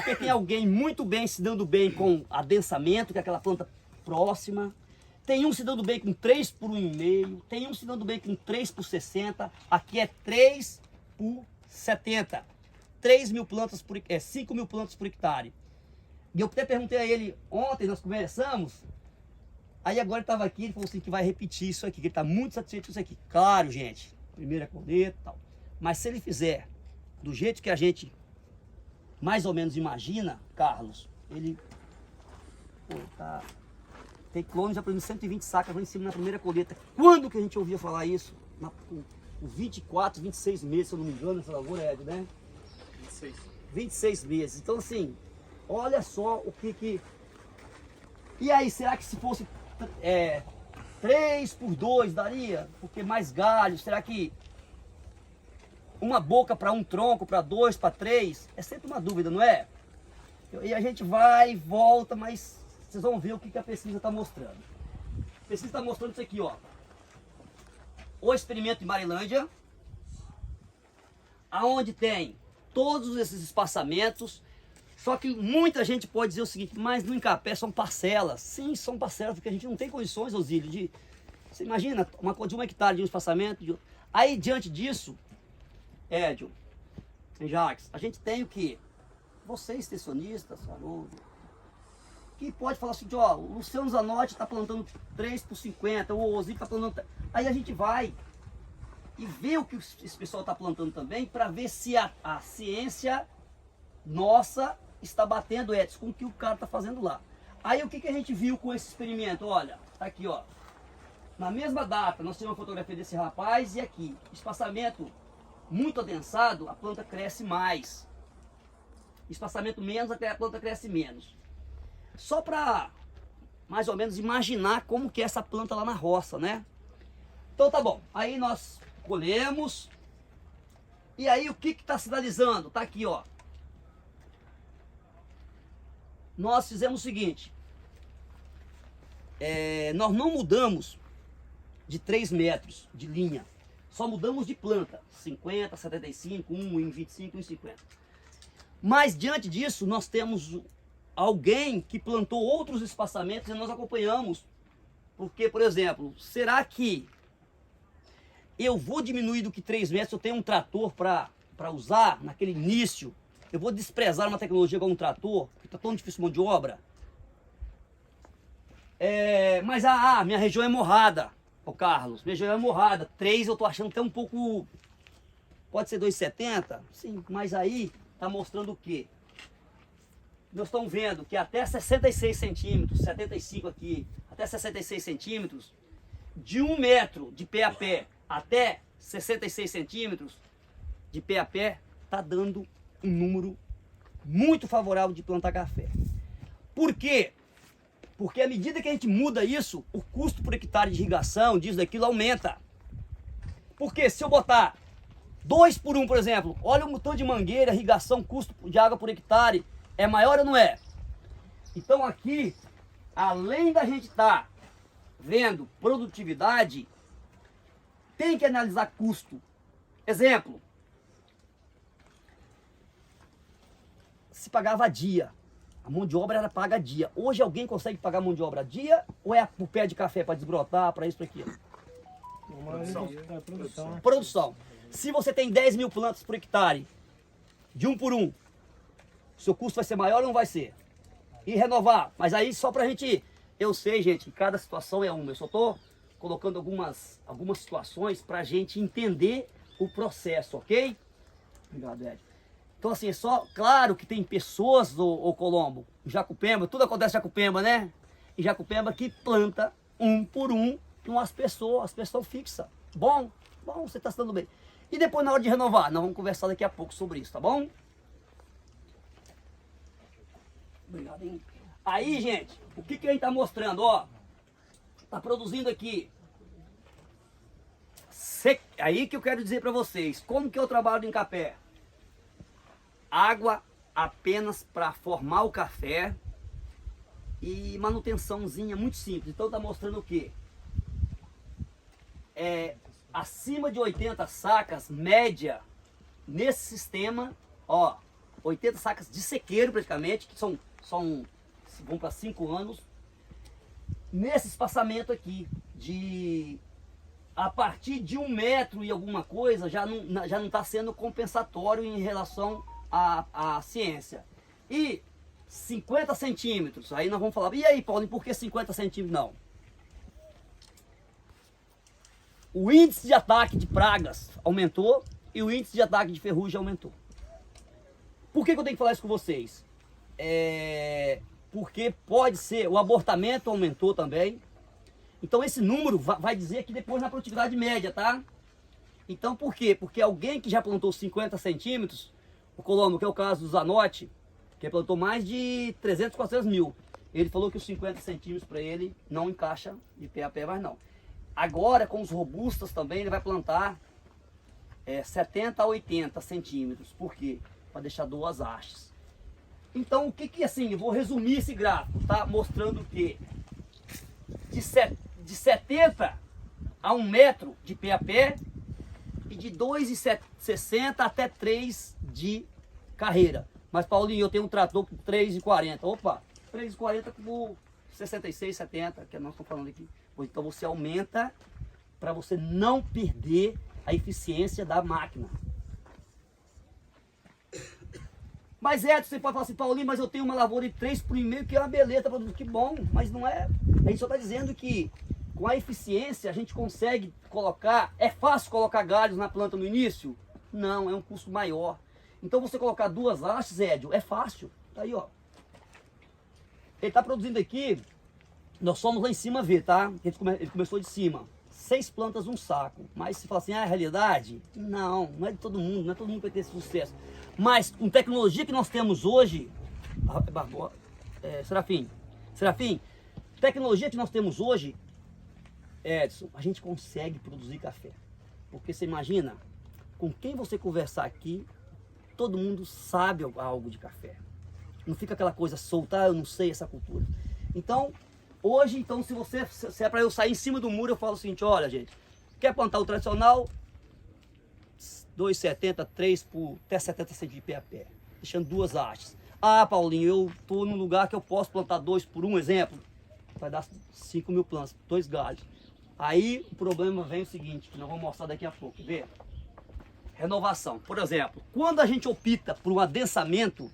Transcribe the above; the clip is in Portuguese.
Porque tem alguém muito bem se dando bem com adensamento, que é aquela planta próxima. Tem um se dando bem com 3 por 1,5. Tem um se dando bem com 3 por 60. Aqui é 3 por 70. 3.000 plantas por 5.000 plantas por hectare. E eu até perguntei a ele ontem, nós conversamos. Aí agora ele estava aqui, ele falou assim que vai repetir isso aqui, que ele está muito satisfeito com isso aqui. Claro, gente, primeira colheita e tal. Mas se ele fizer do jeito que a gente mais ou menos imagina, Carlos, ele tem clones já produzindo 120 sacas lá em cima na primeira colheita. Quando que a gente ouvia falar isso? Com 24, 26 meses, se eu não me engano, essa lavoura, Ed, né? 26 meses. Então assim, olha só o que... E aí, será que se fosse 3 por 2 daria? Porque mais galhos, será que uma boca para um tronco, para 2, para 3? É sempre uma dúvida, não é? E a gente vai e volta, mas vocês vão ver o que a pesquisa está mostrando. A pesquisa está mostrando isso aqui, ó. O experimento em Marilândia, aonde tem todos esses espaçamentos. Só que muita gente pode dizer o seguinte, mas no Incapé são parcelas. Sim, são parcelas, porque a gente não tem condições, Osílio, de... Você imagina, de 1 hectare de um espaçamento. Aí, diante disso, Édio e Jacques, a gente tem o quê? Você, extensionista, Sarudo, que pode falar assim, ó, o Luciano Zanotti está plantando 3 por 50, o Osílio está plantando... Aí a gente vai e vê o que esse pessoal está plantando também, para ver se a ciência nossa está batendo, Edson, com o que o cara está fazendo lá. Aí o que a gente viu com esse experimento? Olha, tá aqui, ó. Na mesma data, nós temos uma fotografia desse rapaz e aqui, espaçamento muito adensado, a planta cresce mais. Espaçamento menos, a planta cresce menos. Só para mais ou menos imaginar como que é essa planta lá na roça, né? Então tá bom, aí nós colhemos. E aí o que está sinalizando? Tá aqui, ó. Nós fizemos o seguinte, nós não mudamos de 3 metros de linha, só mudamos de planta, 50, 75, 1 em 25, 1 em 50. Mas diante disso, nós temos alguém que plantou outros espaçamentos e nós acompanhamos. Porque, por exemplo, será que eu vou diminuir do que 3 metros, eu tenho um trator para usar naquele início? Eu vou desprezar uma tecnologia como um trator, que está tão difícil mão de obra? Mas minha região é morrada, ô Carlos, minha região é morrada. 3 eu estou achando até um pouco... Pode ser 2,70? Sim, mas aí está mostrando o quê? Nós estamos vendo que até 66 centímetros, 75 aqui, até 66 centímetros, de 1 metro de pé a pé até 66 centímetros de pé a pé, está dando um número muito favorável de plantar café. Por quê? Porque à medida que a gente muda isso, o custo por hectare de irrigação, disso, daquilo, aumenta. Porque se eu botar 2 por 1, por exemplo, olha o motor de mangueira, irrigação, custo de água por hectare, é maior ou não é? Então aqui, além da gente estar vendo produtividade, tem que analisar custo. Exemplo, se pagava a dia, a mão de obra era paga a dia. Hoje alguém consegue pagar mão de obra a dia ou é por pé de café para desbrotar, para isso, para aquilo? Produção. Se você tem 10.000 plantas por hectare, de 1 por 1, seu custo vai ser maior ou não vai ser? E renovar, mas aí só para a gente... Eu sei, gente, que cada situação é uma. Eu só estou colocando algumas situações para a gente entender o processo, ok? Obrigado, Ed. Então assim, é só... Claro que tem pessoas, ô Colombo, em Jacupemba, tudo acontece em Jacupemba, né? Em Jacupemba que planta 1 por 1 com as pessoas fixas. Bom, você está se dando bem. E depois na hora de renovar, nós vamos conversar daqui a pouco sobre isso, tá bom? Obrigado, hein? Aí, gente, o que a gente está mostrando, ó? Está produzindo aqui. Aí que eu quero dizer para vocês, como que eu trabalho em café? Água apenas para formar o café e manutençãozinha muito simples. Então está mostrando o quê? Acima de 80 sacas, média, nesse sistema, ó, 80 sacas de sequeiro praticamente, que vão para 5 anos. Nesse espaçamento aqui, a partir de 1 metro e alguma coisa, já não está sendo compensatório em relação à ciência. E 50 centímetros, aí nós vamos falar, e aí, Paulo, por que 50 centímetros? Não. O índice de ataque de pragas aumentou e o índice de ataque de ferrugem aumentou. Por que eu tenho que falar isso com vocês? Porque pode ser, o abortamento aumentou também. Então esse número vai dizer aqui depois na produtividade média, tá? Então por quê? Porque alguém que já plantou 50 centímetros, o Colombo, que é o caso do Zanotti, que plantou mais de 300, 400 mil. Ele falou que os 50 centímetros para ele não encaixa de pé a pé mais não. Agora com os robustas também ele vai plantar 70 a 80 centímetros. Por quê? Para deixar 2 hastes. Então o que assim, eu vou resumir esse gráfico, tá? Mostrando que de 70 a 1 metro de pé a pé e de 2,60 até 3 de carreira. Mas Paulinho, eu tenho um trator com 3,40. Opa, 3,40 por 66, 70, que nós estamos falando aqui. Então você aumenta para você não perder a eficiência da máquina. Mas Edson, você pode falar assim, Paulinho, mas eu tenho uma lavoura de 3,5 que é uma beleza, que bom, mas não é. A gente só está dizendo que com a eficiência a gente consegue colocar, é fácil colocar galhos na planta no início? Não, é um custo maior. Então você colocar 2 hastes, Édio, é fácil. Tá aí, ó. Ele está produzindo aqui, nós somos lá em cima ver, tá? Ele começou de cima. 6 plantas, 1 saco. Mas se fala assim, é realidade? Não, não é de todo mundo, não é todo mundo que vai ter esse sucesso. Mas com tecnologia que nós temos hoje, Serafim, tecnologia que nós temos hoje, Edson, a gente consegue produzir café. Porque você imagina, com quem você conversar aqui, todo mundo sabe algo de café. Não fica aquela coisa solta, eu não sei essa cultura. Então, hoje, se é para eu sair em cima do muro, eu falo o seguinte, olha gente, quer plantar o tradicional? 2,70, 3 por até 70 centímetros de pé a pé, deixando 2 hastes. Ah, Paulinho, eu estou num lugar que eu posso plantar 2 por 1, exemplo, vai dar 5 mil plantas, 2 galhos. Aí o problema vem o seguinte, que nós vamos mostrar daqui a pouco, vê? Renovação. Por exemplo, quando a gente opta por um adensamento,